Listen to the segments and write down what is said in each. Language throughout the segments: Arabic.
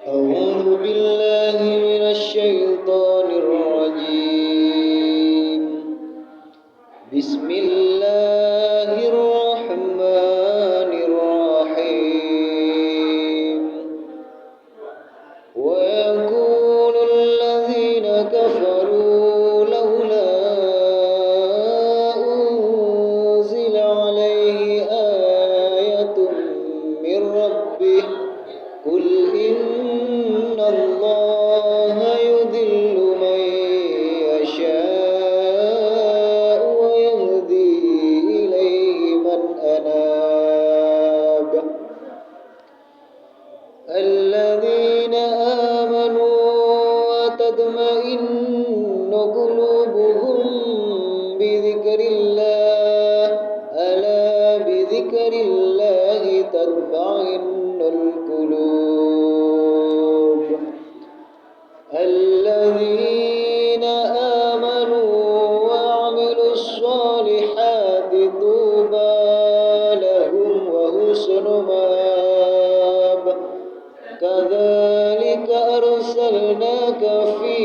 أعوذ بالله من الشيطان الرجيم. بسم الله الرحمن الرحيم. ويقول الذين كفروا لولا أنزل عليه آية من ربه قل إن الله يضل من يشاء ويهدي إليه من أناب. الذين آمنوا وتطمئن قلوبهم بذكر الله ألا بذكر الله تطمئن القلوب. الذين آمنوا وعملوا الصالحات طوبى لهم وحسن مآب. كذلك أرسلناك في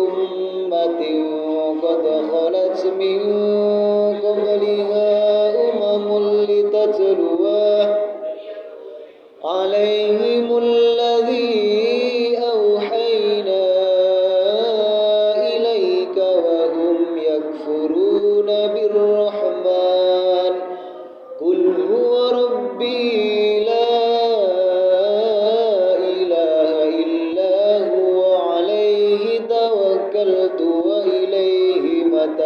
أمة قد خلت من قبلها أمم لتتلو عليهم الذي أوحينا إليك وهم يكفرون بالرحمن قل هو ربي لا إله إلا هو عليه توكلت وإليه متاب.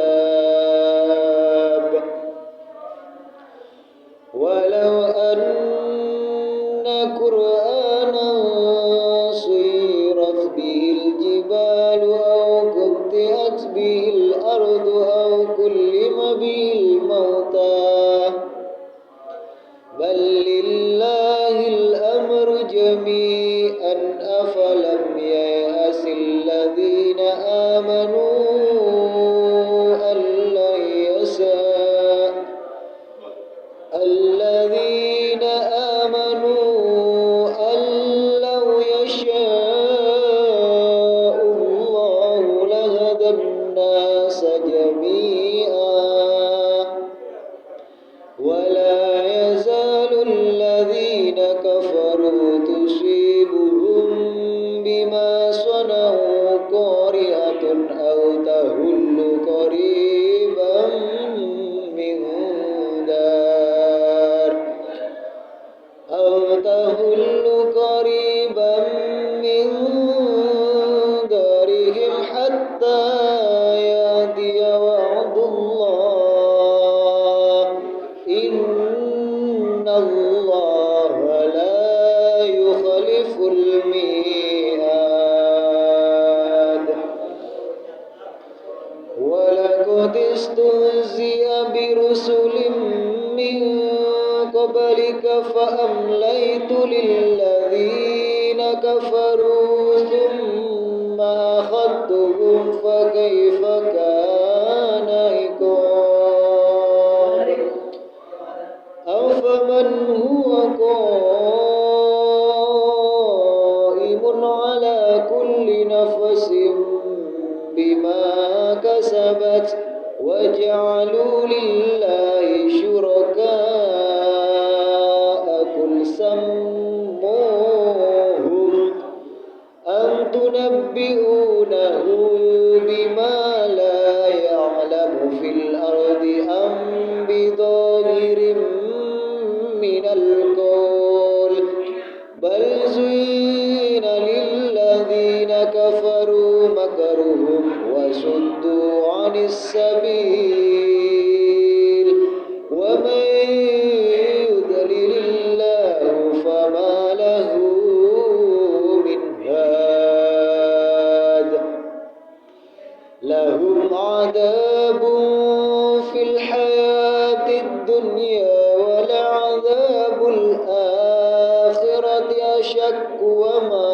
ولو أن قرآنا سيرت به الجبال أو قطعت به الأرض أو كلم به الموتى بل لله الأمر جميعا أفلم ييأس الذين آمنوا أن لن يشاء الذين آمنوا أن لو يشاء الله لهدى الناس جميعا. ولا يزال الذين كفروا تصيبهم بما صنعوا قارعة أو تهل قريبا من دار أو تهل قريبا من دارهم حتى يأتي وعد الله إن الله لا يخلف الميعاد. ولقد استهزئ برسل من قبلك فأمليت للذين كفروا ثم أخذتهم فكيف كان عقاب. أفمن هو قائم على كل نفس بما كسبت وجعلوا لله شركاء قل سموهم أم تنبئونه بما لا يعلم في الأرض أم بظاهر من القول بل زين للذين كفروا مكرهم وصدوا عن السبيل ومن يضلل الله فما له من هاد. لهم عذاب في الحياة الدنيا ولعذاب الآخرة أشق وما